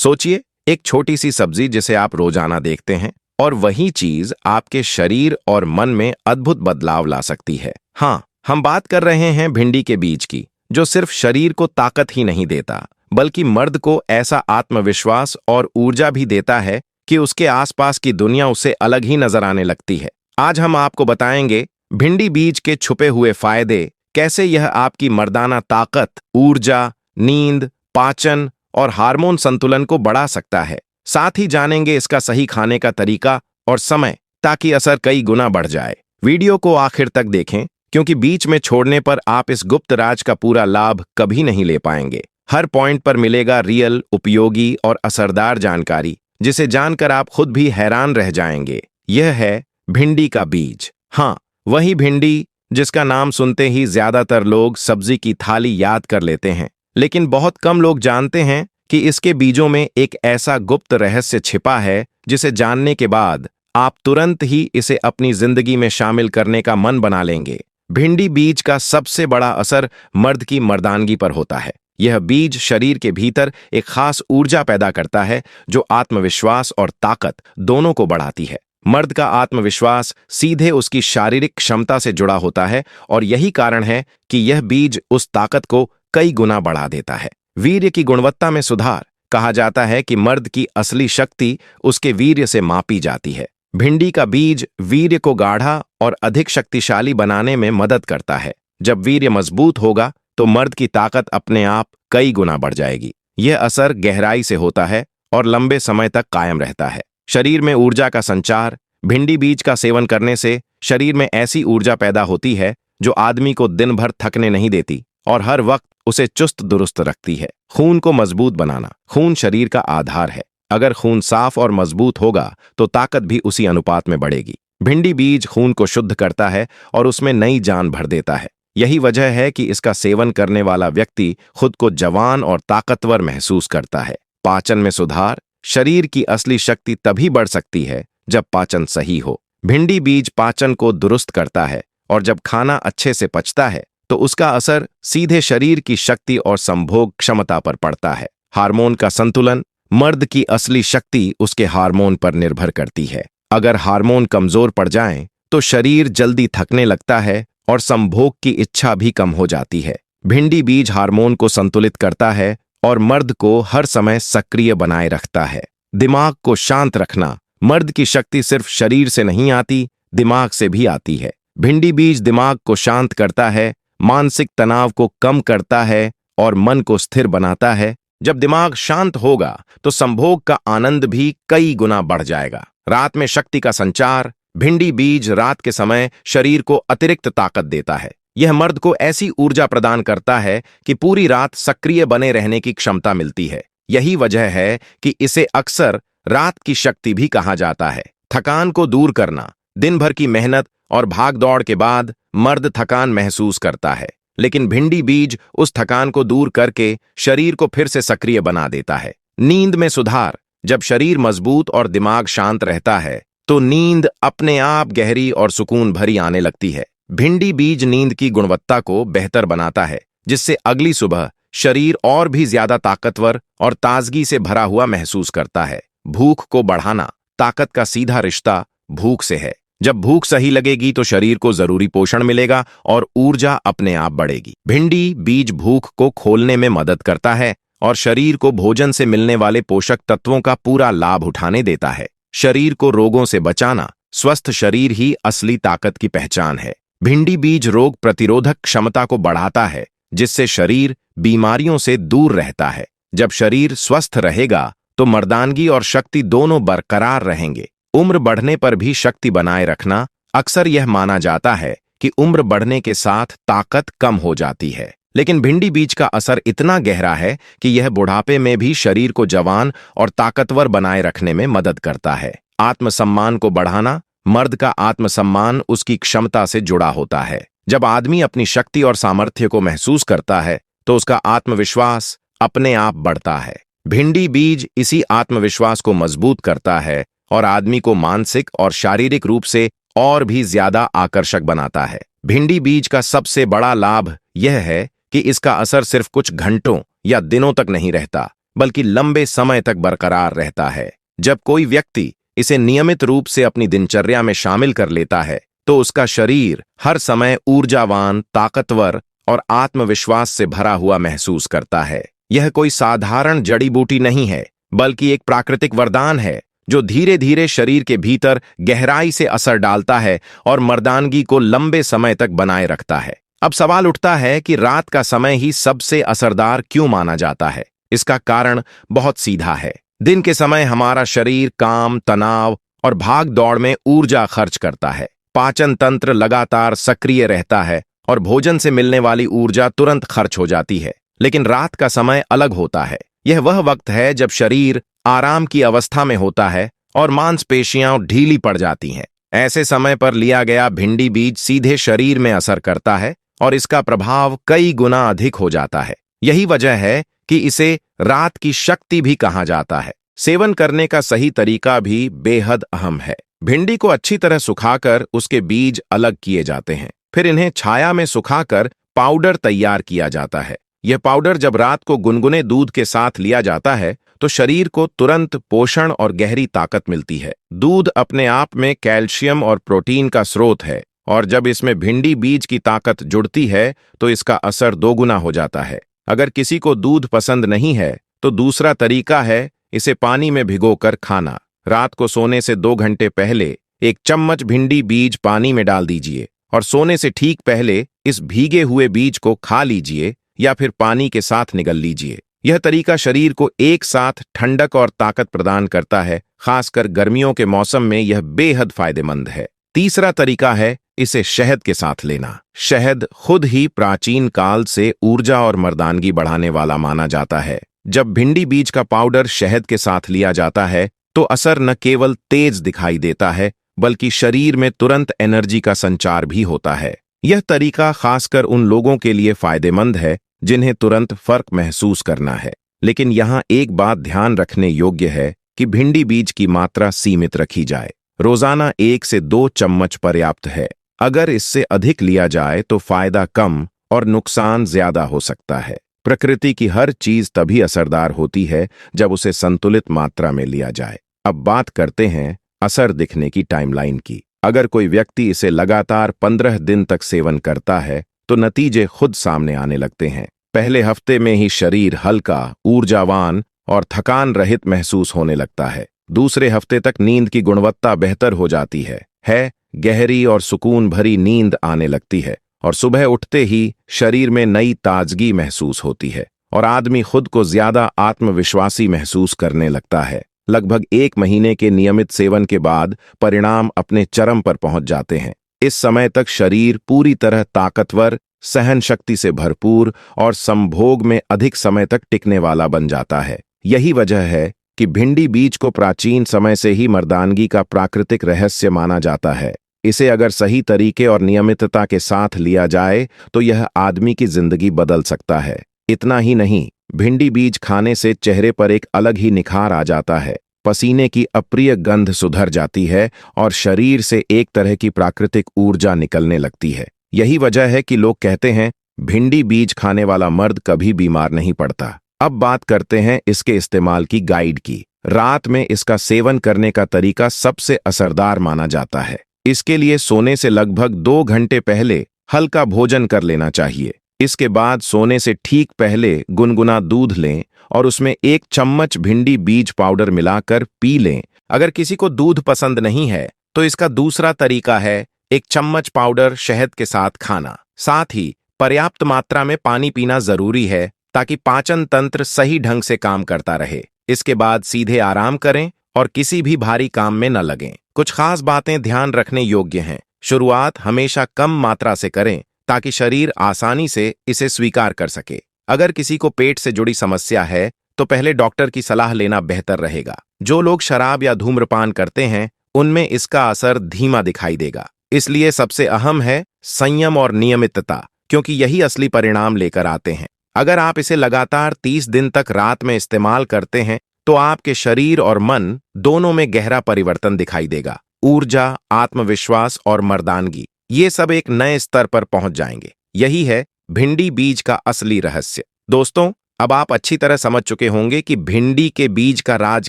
सोचिए, एक छोटी सी सब्जी जिसे आप रोजाना देखते हैं और वही चीज आपके शरीर और मन में अद्भुत बदलाव ला सकती है। हाँ, हम बात कर रहे हैं भिंडी के बीज की, जो सिर्फ शरीर को ताकत ही नहीं देता, बल्कि मर्द को ऐसा आत्मविश्वास और ऊर्जा भी देता है कि उसके आसपास की दुनिया उसे अलग ही नजर आने लगती है। आज हम आपको बताएंगे भिंडी बीज के छुपे हुए फायदे, कैसे यह आपकी मर्दाना ताकत, ऊर्जा, नींद, पाचन और हार्मोन संतुलन को बढ़ा सकता है। साथ ही जानेंगे इसका सही खाने का तरीका और समय, ताकि असर कई गुना बढ़ जाए। वीडियो को आखिर तक देखें, क्योंकि बीच में छोड़ने पर आप इस गुप्त राज का पूरा लाभ कभी नहीं ले पाएंगे। हर पॉइंट पर मिलेगा रियल, उपयोगी और असरदार जानकारी, जिसे जानकर आप खुद भी हैरान रह जाएंगे। यह है भिंडी का बीज। हाँ, वही भिंडी जिसका नाम सुनते ही ज्यादातर लोग सब्जी की थाली याद कर लेते हैं, लेकिन बहुत कम लोग जानते हैं कि इसके बीजों में एक ऐसा गुप्त रहस्य छिपा है जिसे जानने के बाद आप तुरंत ही इसे अपनी जिंदगी में शामिल करने का मन बना लेंगे। भिंडी बीज का सबसे बड़ा असर मर्द की मर्दानगी पर होता है। यह बीज शरीर के भीतर एक खास ऊर्जा पैदा करता है, जो आत्मविश्वास और ताकत दोनों को बढ़ाती है। मर्द का आत्मविश्वास सीधे उसकी शारीरिक क्षमता से जुड़ा होता है, और यही कारण है कि यह बीज उस ताकत को कई गुना बढ़ा देता है। वीर्य की गुणवत्ता में सुधार। कहा जाता है कि मर्द की असली शक्ति उसके वीर्य से मापी जाती है। भिंडी का बीज वीर्य को गाढ़ा और अधिक शक्तिशाली बनाने में मदद करता है। जब वीर्य मजबूत होगा तो मर्द की ताकत अपने आप कई गुना बढ़ जाएगी। यह असर गहराई से होता है और लंबे समय तक कायम रहता है। शरीर में ऊर्जा का संचार। भिंडी बीज का सेवन करने से शरीर में ऐसी ऊर्जा पैदा होती है जो आदमी को दिन भर थकने नहीं देती और हर वक्त उसे चुस्त दुरुस्त रखती है। खून को मजबूत बनाना। खून शरीर का आधार है। अगर खून साफ और मजबूत होगा तो ताकत भी उसी अनुपात में बढ़ेगी। भिंडी बीज खून को शुद्ध करता है और उसमें नई जान भर देता है। यही वजह है कि इसका सेवन करने वाला व्यक्ति खुद को जवान और ताकतवर महसूस करता है। पाचन में सुधार। शरीर की असली शक्ति तभी बढ़ सकती है जब पाचन सही हो। भिंडी बीज पाचन को दुरुस्त करता है, और जब खाना अच्छे से पचता है तो उसका असर सीधे शरीर की शक्ति और संभोग क्षमता पर पड़ता है। हार्मोन का संतुलन। मर्द की असली शक्ति उसके हार्मोन पर निर्भर करती है। अगर हार्मोन कमजोर पड़ जाएं तो शरीर जल्दी थकने लगता है और संभोग की इच्छा भी कम हो जाती है। भिंडी बीज हार्मोन को संतुलित करता है और मर्द को हर समय सक्रिय बनाए रखता है। दिमाग को शांत रखना। मर्द की शक्ति सिर्फ शरीर से नहीं आती, दिमाग से भी आती है। भिंडी बीज दिमाग को शांत करता है, मानसिक तनाव को कम करता है और मन को स्थिर बनाता है। जब दिमाग शांत होगा तो संभोग का आनंद भी कई गुना बढ़ जाएगा। रात में शक्ति का संचार। भिंडी बीज रात के समय शरीर को अतिरिक्त ताकत देता है। यह मर्द को ऐसी ऊर्जा प्रदान करता है कि पूरी रात सक्रिय बने रहने की क्षमता मिलती है। यही वजह है कि इसे अक्सर रात की शक्ति भी कहा जाता है। थकान को दूर करना। दिन भर की मेहनत और भागदौड़ के बाद मर्द थकान महसूस करता है, लेकिन भिंडी बीज उस थकान को दूर करके शरीर को फिर से सक्रिय बना देता है। नींद में सुधार। जब शरीर मजबूत और दिमाग शांत रहता है तो नींद अपने आप गहरी और सुकून भरी आने लगती है। भिंडी बीज नींद की गुणवत्ता को बेहतर बनाता है, जिससे अगली सुबह शरीर और भी ज्यादा ताकतवर और ताजगी से भरा हुआ महसूस करता है। भूख को बढ़ाना। ताकत का सीधा रिश्ता भूख से है। जब भूख सही लगेगी तो शरीर को जरूरी पोषण मिलेगा और ऊर्जा अपने आप बढ़ेगी। भिंडी बीज भूख को खोलने में मदद करता है और शरीर को भोजन से मिलने वाले पोषक तत्वों का पूरा लाभ उठाने देता है। शरीर को रोगों से बचाना। स्वस्थ शरीर ही असली ताकत की पहचान है। भिंडी बीज रोग प्रतिरोधक क्षमता को बढ़ाता है, जिससे शरीर बीमारियों से दूर रहता है। जब शरीर स्वस्थ रहेगा तो मर्दानगी और शक्ति दोनों बरकरार रहेंगे। उम्र बढ़ने पर भी शक्ति बनाए रखना। अक्सर यह माना जाता है कि उम्र बढ़ने के साथ ताकत कम हो जाती है, लेकिन भिंडी बीज का असर इतना गहरा है कि यह बुढ़ापे में भी शरीर को जवान और ताकतवर बनाए रखने में मदद करता है। आत्मसम्मान को बढ़ाना। मर्द का आत्मसम्मान उसकी क्षमता से जुड़ा होता है। जब आदमी अपनी शक्ति और सामर्थ्य को महसूस करता है तो उसका आत्मविश्वास अपने आप बढ़ता है। भिंडी बीज इसी आत्मविश्वास को मजबूत करता है और आदमी को मानसिक और शारीरिक रूप से और भी ज्यादा आकर्षक बनाता है। भिंडी बीज का सबसे बड़ा लाभ यह है कि इसका असर सिर्फ कुछ घंटों या दिनों तक नहीं रहता, बल्कि लंबे समय तक बरकरार रहता है। जब कोई व्यक्ति इसे नियमित रूप से अपनी दिनचर्या में शामिल कर लेता है तो उसका शरीर हर समय ऊर्जावान, ताकतवर और आत्मविश्वास से भरा हुआ महसूस करता है। यह कोई साधारण जड़ी बूटी नहीं है, बल्कि एक प्राकृतिक वरदान है जो धीरे धीरे शरीर के भीतर गहराई से असर डालता है और मर्दानगी को लंबे समय तक बनाए रखता है। अब सवाल उठता है कि रात का समय ही सबसे असरदार क्यों माना जाता है? इसका कारण बहुत सीधा है। दिन के समय हमारा शरीर काम, तनाव और भाग दौड़ में ऊर्जा खर्च करता है। पाचन तंत्र लगातार सक्रिय रहता है और भोजन से मिलने वाली ऊर्जा तुरंत खर्च हो जाती है। लेकिन रात का समय अलग होता है। यह वह वक्त है जब शरीर आराम की अवस्था में होता है और मांसपेशियां ढीली पड़ जाती हैं। ऐसे समय पर लिया गया भिंडी बीज सीधे शरीर में असर करता है और इसका प्रभाव कई गुना अधिक हो जाता है। यही वजह है कि इसे रात की शक्ति भी कहा जाता है। सेवन करने का सही तरीका भी बेहद अहम है। भिंडी को अच्छी तरह सुखाकर उसके बीज अलग किए जाते हैं। फिर इन्हें छाया में सुखाकर पाउडर तैयार किया जाता है। यह पाउडर जब रात को गुनगुने दूध के साथ लिया जाता है तो शरीर को तुरंत पोषण और गहरी ताकत मिलती है। दूध अपने आप में कैल्शियम और प्रोटीन का स्रोत है और जब इसमें भिंडी बीज की ताकत जुड़ती है तो इसका असर दोगुना हो जाता है। अगर किसी को दूध पसंद नहीं है तो दूसरा तरीका है इसे पानी में भिगोकर खाना। रात को सोने से 2 घंटे पहले 1 चम्मच भिंडी बीज पानी में डाल दीजिए और सोने से ठीक पहले इस भीगे हुए बीज को खा लीजिए या फिर पानी के साथ निगल लीजिए। यह तरीका शरीर को एक साथ ठंडक और ताकत प्रदान करता है। खासकर गर्मियों के मौसम में यह बेहद फायदेमंद है। तीसरा तरीका है इसे शहद के साथ लेना। शहद खुद ही प्राचीन काल से ऊर्जा और मर्दानगी बढ़ाने वाला माना जाता है। जब भिंडी बीज का पाउडर शहद के साथ लिया जाता है तो असर न केवल तेज दिखाई देता है बल्कि शरीर में तुरंत एनर्जी का संचार भी होता है। यह तरीका खासकर उन लोगों के लिए फायदेमंद है जिन्हें तुरंत फर्क महसूस करना है। लेकिन यहाँ एक बात ध्यान रखने योग्य है कि भिंडी बीज की मात्रा सीमित रखी जाए। रोजाना 1 से 2 चम्मच पर्याप्त है। अगर इससे अधिक लिया जाए तो फायदा कम और नुकसान ज्यादा हो सकता है। प्रकृति की हर चीज तभी असरदार होती है जब उसे संतुलित मात्रा में लिया जाए। अब बात करते हैं असर दिखने की टाइमलाइन की। अगर कोई व्यक्ति इसे लगातार 15 दिन तक सेवन करता है तो नतीजे खुद सामने आने लगते हैं। पहले हफ्ते में ही शरीर हल्का, ऊर्जावान और थकान रहित महसूस होने लगता है। दूसरे हफ्ते तक नींद की गुणवत्ता बेहतर हो जाती है गहरी और सुकून भरी नींद आने लगती है और सुबह उठते ही शरीर में नई ताजगी महसूस होती है और आदमी खुद को ज्यादा आत्मविश्वासी महसूस करने लगता है। लगभग 1 महीने के नियमित सेवन के बाद परिणाम अपने चरम पर पहुंच जाते हैं। इस समय तक शरीर पूरी तरह ताकतवर, सहन शक्ति से भरपूर और संभोग में अधिक समय तक टिकने वाला बन जाता है। यही वजह है कि भिंडी बीज को प्राचीन समय से ही मर्दानगी का प्राकृतिक रहस्य माना जाता है। इसे अगर सही तरीके और नियमितता के साथ लिया जाए तो यह आदमी की जिंदगी बदल सकता है। इतना ही नहीं, भिंडी बीज खाने से चेहरे पर एक अलग ही निखार आ जाता है। पसीने की अप्रिय गंध सुधर जाती है और शरीर से एक तरह की प्राकृतिक ऊर्जा निकलने लगती है। यही वजह है कि लोग कहते हैं भिंडी बीज खाने वाला मर्द कभी बीमार नहीं पड़ता। अब बात करते हैं इसके इस्तेमाल की गाइड की। रात में इसका सेवन करने का तरीका सबसे असरदार माना जाता है। इसके लिए सोने से लगभग 2 घंटे पहले हल्का भोजन कर लेना चाहिए। इसके बाद सोने से ठीक पहले गुनगुना दूध लें और उसमें 1 चम्मच भिंडी बीज पाउडर मिलाकर पी लें। अगर किसी को दूध पसंद नहीं है तो इसका दूसरा तरीका है 1 चम्मच पाउडर शहद के साथ खाना। साथ ही पर्याप्त मात्रा में पानी पीना जरूरी है ताकि पाचन तंत्र सही ढंग से काम करता रहे। इसके बाद सीधे आराम करें और किसी भी भारी काम में न लगें। कुछ खास बातें ध्यान रखने योग्य हैं। शुरुआत हमेशा कम मात्रा से करें ताकि शरीर आसानी से इसे स्वीकार कर सके। अगर किसी को पेट से जुड़ी समस्या है तो पहले डॉक्टर की सलाह लेना बेहतर रहेगा। जो लोग शराब या धूम्रपान करते हैं उनमें इसका असर धीमा दिखाई देगा। इसलिए सबसे अहम है संयम और नियमितता, क्योंकि यही असली परिणाम लेकर आते हैं। अगर आप इसे लगातार 30 दिन तक रात में इस्तेमाल करते हैं तो आपके शरीर और मन दोनों में गहरा परिवर्तन दिखाई देगा। ऊर्जा, आत्मविश्वास और मर्दानगी, ये सब एक नए स्तर पर पहुंच जाएंगे। यही है भिंडी बीज का असली रहस्य। दोस्तों, अब आप अच्छी तरह समझ चुके होंगे कि भिंडी के बीज का राज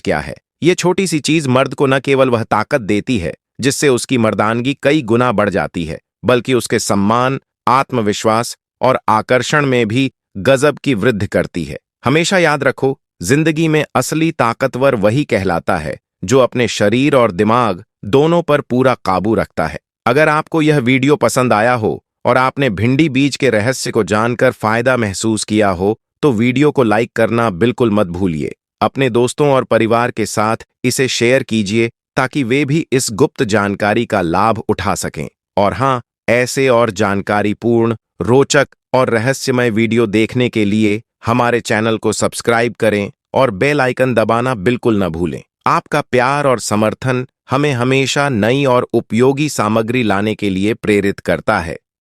क्या है। ये छोटी सी चीज मर्द को न केवल वह ताकत देती है जिससे उसकी मर्दानगी कई गुना बढ़ जाती है, बल्कि उसके सम्मान, आत्मविश्वास और आकर्षण में भी गजब की वृद्धि करती है। हमेशा याद रखो, जिंदगी में असली ताकतवर वही कहलाता है जो अपने शरीर और दिमाग दोनों पर पूरा काबू रखता है। अगर आपको यह वीडियो पसंद आया हो और आपने भिंडी बीज के रहस्य को जानकर फायदा महसूस किया हो, तो वीडियो को लाइक करना बिल्कुल मत भूलिए। अपने दोस्तों और परिवार के साथ इसे शेयर कीजिए ताकि वे भी इस गुप्त जानकारी का लाभ उठा सकें। और हाँ, ऐसे और जानकारीपूर्ण, रोचक और रहस्यमय वीडियो देखने के लिए हमारे चैनल को सब्सक्राइब करें और बेल आइकन दबाना बिल्कुल न भूलें। आपका प्यार और समर्थन हमें हमेशा नई और उपयोगी सामग्री लाने के लिए प्रेरित करता है।